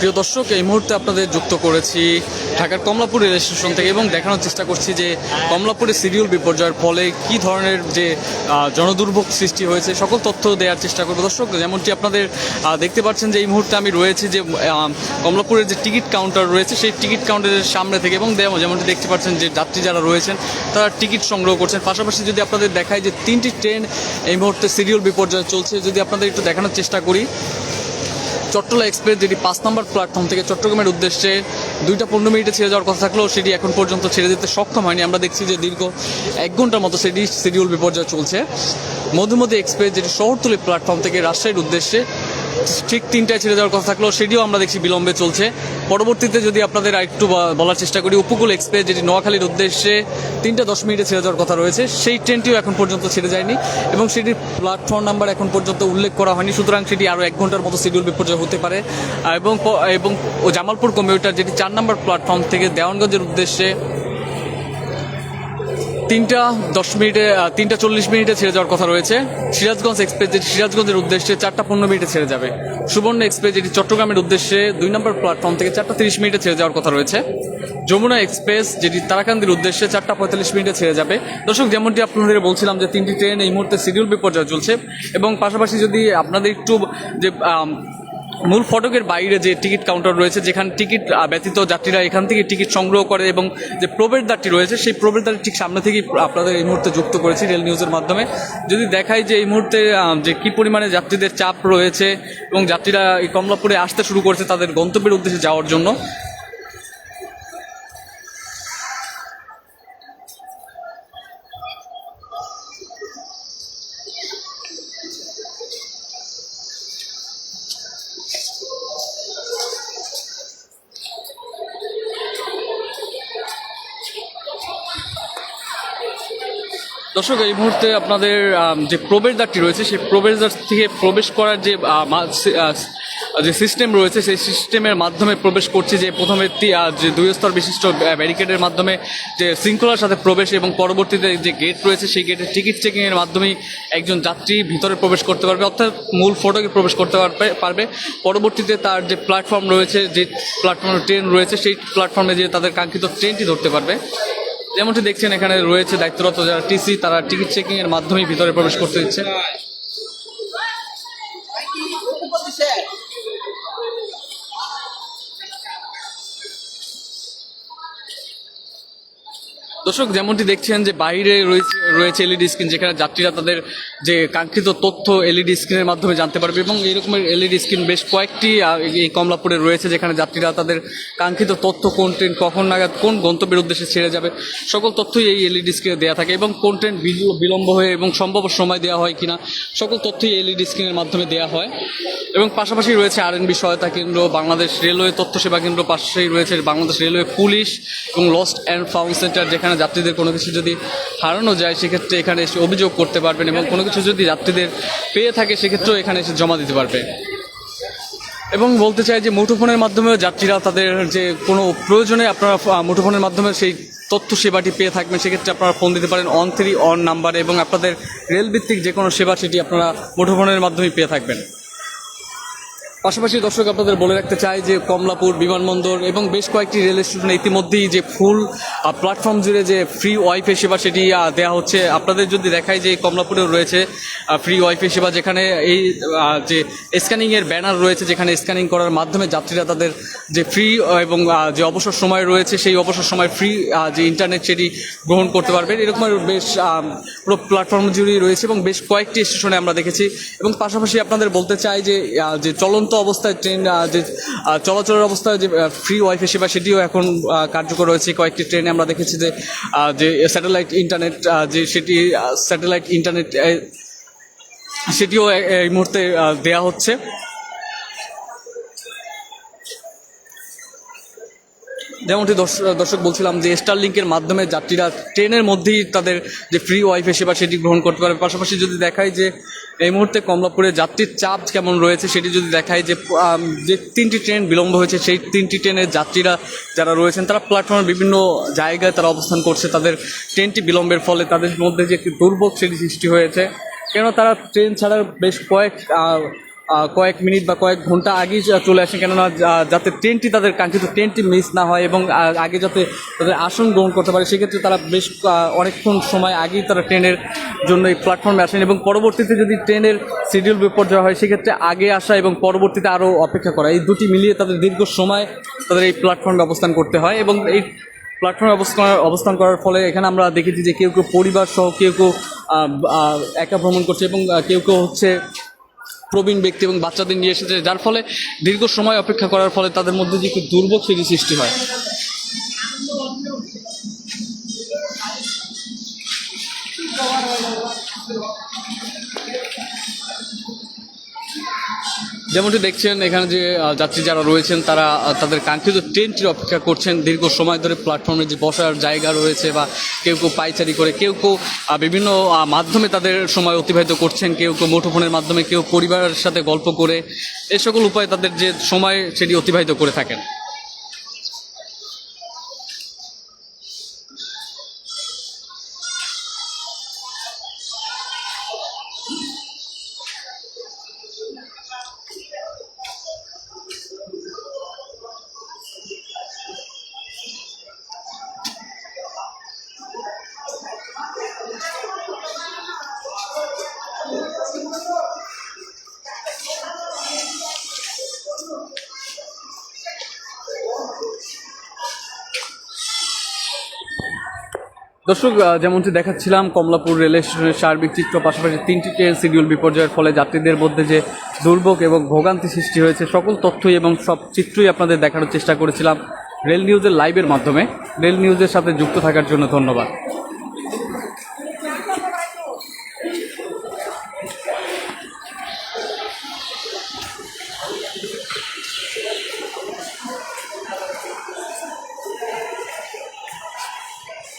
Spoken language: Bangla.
প্রিয় দর্শক, এই মুহূর্তে আপনাদের যুক্ত করেছি ঢাকার কমলাপুর রেল স্টেশন থেকে এবং দেখানোর চেষ্টা করছি যে কমলাপুরে সিরিয়াল বিপর্যয়ের ফলে কী ধরনের যে জনদুর্ভোগ সৃষ্টি হয়েছে সকল তথ্য দেওয়ার চেষ্টা করব। দর্শক, যেমনটি আপনাদের দেখতে পাচ্ছেন যে এই মুহূর্তে আমি রয়েছি যে কমলাপুরের যে টিকিট কাউন্টার রয়েছে সেই টিকিট কাউন্টারের সামনে থেকে, এবং যেমনটি দেখতে পাচ্ছেন যে যাত্রী যারা রয়েছেন তারা টিকিট সংগ্রহ করছেন। পাশাপাশি যদি আপনাদের দেখায় যে 3টি ট্রেন এই মুহূর্তে সিরিয়াল বিপর্যয় চলছে, যদি আপনাদের একটু দেখানোর চেষ্টা করি। চট্টলা এক্সপ্রেস যেটি 5 নম্বর প্ল্যাটফর্ম থেকে চট্টগ্রামের উদ্দেশ্যে 2টা 15 মিনিটে ছেড়ে যাওয়ার কথা থাকলেও সেটি এখন পর্যন্ত ছেড়ে দিতে সক্ষম হয়নি। আমরা দেখছি যে দীর্ঘ 1 ঘন্টার মতো সেটি শিডিউল বিপর্যয় চলছে। মধুমতি এক্সপ্রেস যেটি শহরতলি প্ল্যাটফর্ম থেকে রাজশাহীর উদ্দেশ্যে ঠিক 3টায় ছেড়ে যাওয়ার কথা থাকলেও সেটিও আমরা দেখছি বিলম্বে চলছে। পরবর্তীতে যদি আপনাদের আরেকটু বলার চেষ্টা করি, উপকূল এক্সপ্রেস যেটি নোয়াখালীর উদ্দেশ্যে 3টা 10 মিনিটে ছেড়ে যাওয়ার কথা রয়েছে, সেই ট্রেনটিও এখন পর্যন্ত ছেড়ে যায়নি এবং সেটির প্ল্যাটফর্ম নাম্বার এখন পর্যন্ত উল্লেখ করা হয়নি। সুতরাং সেটি আরও 1 ঘন্টার মতো শিডিউল বিপর্যয় হতে পারে। এবং জামালপুর কমিউটার যেটি 4 নম্বর প্ল্যাটফর্ম থেকে দেওয়ানগঞ্জের উদ্দেশ্যে 3টা 10 মিনিটে 3টা 40 মিনিটে ছেড়ে যাওয়ার কথা রয়েছে। সিরাজগঞ্জ এক্সপ্রেস যেটি সিরাজগঞ্জের উদ্দেশ্যে 4টা 15 মিনিটে ছেড়ে যাবে। সুবর্ণ এক্সপ্রেস যেটি চট্টগ্রামের উদ্দেশ্যে 2 নম্বর প্ল্যাটফর্ম থেকে 4টা 30 মিনিটে ছেড়ে যাওয়ার কথা রয়েছে। যমুনা এক্সপ্রেস যেটি তারাকান্দির উদ্দেশ্যে 4টা 45 মিনিটে ছেড়ে যাবে। দর্শক, যেমনটি আপনাদের বলছিলাম যে 3টি ট্রেন এই মুহূর্তে শিডিউল বিপর্যয় চলছে এবং পাশাপাশি যদি আপনাদের একটু যে মূল ফটকের বাইরে যে টিকিট কাউন্টার রয়েছে, যেখানে টিকিট ব্যতীত যাত্রীরা এখান থেকে টিকিট সংগ্রহ করে এবং যে প্রবেশদ্বারটি রয়েছে সেই প্রবেশদ্বারের ঠিক সামনে থেকেই আপনাদের এই মুহূর্তে যুক্ত করেছি রেল নিউজের মাধ্যমে। যদি দেখাই যে এই মুহূর্তে যে কী পরিমাণে যাত্রীদের চাপ রয়েছে এবং যাত্রীরা এই কমলাপুরে আসতে শুরু করেছে তাদের গন্তব্যের উদ্দেশ্যে যাওয়ার জন্য। দর্শক, এই মুহূর্তে আপনাদের যে প্রবেশদ্বারটি রয়েছে সেই প্রবেশদ্বার থেকে প্রবেশ করার যে সিস্টেম রয়েছে সেই সিস্টেমের মাধ্যমে প্রবেশ করছে। যে প্রথমে যে 2 স্তর বিশিষ্ট ব্যারিকেডের মাধ্যমে যে শৃঙ্খলার সাথে প্রবেশ এবং পরবর্তীতে যে গেট রয়েছে সেই গেটের টিকিট চেকিংয়ের মাধ্যমেই একজন যাত্রী ভিতরে প্রবেশ করতে পারবে, অর্থাৎ মূল ফটকে প্রবেশ করতে পারবে। পরবর্তীতে তার যে প্ল্যাটফর্ম রয়েছে, যে প্ল্যাটফর্মে ট্রেন রয়েছে সেই প্ল্যাটফর্মে যে তাদের কাঙ্ক্ষিত ট্রেনটি ধরতে পারবে। যেমনটি দেখছেন এখানে রয়েছে দায়িত্বরত যারা টিসি, তারা টিকিট চেকিং এর মাধ্যমেই ভিতরে প্রবেশ করতে দিচ্ছে। দর্শক, যেমনটি দেখছেন যে বাইরে রয়েছে এলইডি স্ক্রিন, যেখানে যাত্রীরা তাদের যে কাঙ্ক্ষিত তথ্য এলইডি স্ক্রিনের মাধ্যমে জানতে পারবে এবং এরকমের এলইডি স্ক্রিন বেশ কয়েকটি এই কমলাপুরে রয়েছে, যেখানে যাত্রীরা তাদের কাঙ্ক্ষিত তথ্য, কোন ট্রেন কখন নাগাদ কোন গন্তব্যের উদ্দেশ্যে ছেড়ে যাবে সকল তথ্যই এই এলইডি স্ক্রিনে দেওয়া থাকে এবং কোন ট্রেন বিলম্ব হয়ে এবং সম্ভব সময় দেওয়া হয় কিনা সকল তথ্যই এলইডি স্ক্রিনের মাধ্যমে দেওয়া হয়। এবং পাশাপাশি রয়েছে আরএনবি সহায়তা কেন্দ্র, বাংলাদেশ রেলওয়ে তথ্য সেবা কেন্দ্র, পাশেই রয়েছে বাংলাদেশ রেলওয়ে পুলিশ এবং লস্ট অ্যান্ড ফাউন্ড সেন্টার, যেখানে যাত্রীদের কোনো কিছু যদি হারানো যায় সেক্ষেত্রে এখানে এসে অভিযোগ করতে পারবেন এবং কোনো কিছু যদি যাত্রীদের পেয়ে থাকে সেক্ষেত্রেও এখানে এসে জমা দিতে পারবে। এবং বলতে চাই যে মুঠোফোনের মাধ্যমেও যাত্রীরা তাদের যে কোনো প্রয়োজনে আপনারা মুঠোফোনের মাধ্যমে সেই তথ্য সেবাটি পেয়ে থাকবেন, সেক্ষেত্রে আপনারা ফোন দিতে পারেন 131 নাম্বারে এবং আপনাদের রেলভিত্তিক যে কোনো সেবা সেটি আপনারা মুঠোফোনের মাধ্যমে পেয়ে থাকবেন। পাশাপাশি দর্শক, আপনাদের বলে রাখতে চাই যে কমলাপুর বিমানবন্দর এবং বেশ কয়েকটি রেল স্টেশনে ইতিমধ্যেই যে ফুল প্ল্যাটফর্ম জুড়ে যে ফ্রি ওয়াইফাই সেবা সেটি দেওয়া হচ্ছে। আপনাদের যদি দেখায় যে কমলাপুরেও রয়েছে ফ্রি ওয়াইফাই সেবা, যেখানে এই যে স্ক্যানিংয়ের ব্যানার রয়েছে, যেখানে স্ক্যানিং করার মাধ্যমে যাত্রীরা তাদের যে ফ্রি এবং যে অবসর সময় রয়েছে সেই অবসর সময় ফ্রি যে ইন্টারনেট সেটি গ্রহণ করতে পারবেন। এরকমের বেশ পুরো প্ল্যাটফর্ম জুড়েই রয়েছে এবং বেশ কয়েকটি স্টেশনে আমরা দেখেছি। এবং পাশাপাশি আপনাদের বলতে চাই যে চলন্ত অবস্থায় ট্রেন যে চলাচলের অবস্থায় যে ফ্রি ওয়াইফাই সেবা সেটিও এখন কার্যকর রয়েছে। কয়েকটি ট্রেনে আমরা দেখেছি যে স্যাটেলাইট ইন্টারনেট স্যাটেলাইট ইন্টারনেট সেটিও এই মুহূর্তে দেয়া হচ্ছে। যেমনটি দর্শক বলছিলাম যে স্টারলিংকের মাধ্যমে যাত্রীরা ট্রেনের মধ্যেই তাদের যে ফ্রি ওয়াইফাই সেবা সেটি গ্রহণ করতে পারে। পাশাপাশি যদি দেখায় যে এই মুহূর্তে কমলাপুরে যাত্রীর চাপ কেমন রয়েছে সেটি যদি দেখায় যে 3টি ট্রেন বিলম্ব হয়েছে, সেই 3টি ট্রেনের যাত্রীরা যারা রয়েছেন তারা প্ল্যাটফর্মের বিভিন্ন জায়গায় তারা অবস্থান করছে। তাদের ট্রেনটি বিলম্বের ফলে তাদের মধ্যে যে একটি দুর্ভোগ সেটি সৃষ্টি হয়েছে, কেন তারা ট্রেন ছাড়ার বেশ কয়েক কয়েক মিনিট বা কয়েক ঘন্টা আগেই চলে আসেন, কেননা যাতে ট্রেনটি তাদের কাঙ্ক্ষিত ট্রেনটি মিস না হয় এবং আগে যাতে তাদের আসন গ্রহণ করতে পারে, সেক্ষেত্রে তারা বেশ অনেকক্ষণ সময় আগেই তারা ট্রেনের জন্য এই প্ল্যাটফর্মে আসেন এবং পরবর্তীতে যদি ট্রেনের শিডিউল বিপর্যয় হয় সেক্ষেত্রে আগে আসা এবং পরবর্তীতে আরও অপেক্ষা করা, এই দুটি মিলিয়ে তাদের দীর্ঘ সময় তাদের এই প্ল্যাটফর্মে অবস্থান করতে হয়। এবং এই প্ল্যাটফর্মে অবস্থান করার ফলে এখানে আমরা দেখেছি যে কেউ কেউ পরিবার সহ, কেউ কেউ একা ভ্রমণ করছে এবং কেউ কেউ হচ্ছে প্রবীণ ব্যক্তি এবং বাচ্চাদের নিয়ে এসেছে, যার ফলে দীর্ঘ সময় অপেক্ষা করার ফলে তাদের মধ্যে যে একটু দুর্ভোগ সেটি সৃষ্টি হয়। যেমনটি দেখছেন এখানে যে যাত্রী যারা রয়েছেন তারা তাদের কাঙ্ক্ষিত ট্রেনটির অপেক্ষা করছেন দীর্ঘ সময় ধরে। প্ল্যাটফর্মে যে বসার জায়গা রয়েছে বা কেউ কেউ পায়চারি করে, কেউ কেউ বিভিন্ন মাধ্যমে তাদের সময় অতিবাহিত করছেন, কেউ কেউ মুঠোফোনের মাধ্যমে, কেউ পরিবারের সাথে গল্প করে, এ সকল উপায়ে তাদের যে সময় সেটি অতিবাহিত করে থাকেন। দর্শক, যেমনটি দেখাচ্ছিলাম কমলাপুর রেল স্টেশনের সার্বিক চিত্র, পাশাপাশি 3টি ট্রেন শিডিউল বিপর্যয়ের ফলে যাত্রীদের মধ্যে যে দুর্ভোগ এবং ভোগান্তি সৃষ্টি হয়েছে, সকল তথ্যই এবং সব চিত্রই আপনাদের দেখানোর চেষ্টা করেছিলাম রেল নিউজের লাইভের মাধ্যমে। রেল নিউজের সাথে যুক্ত থাকার জন্য ধন্যবাদ।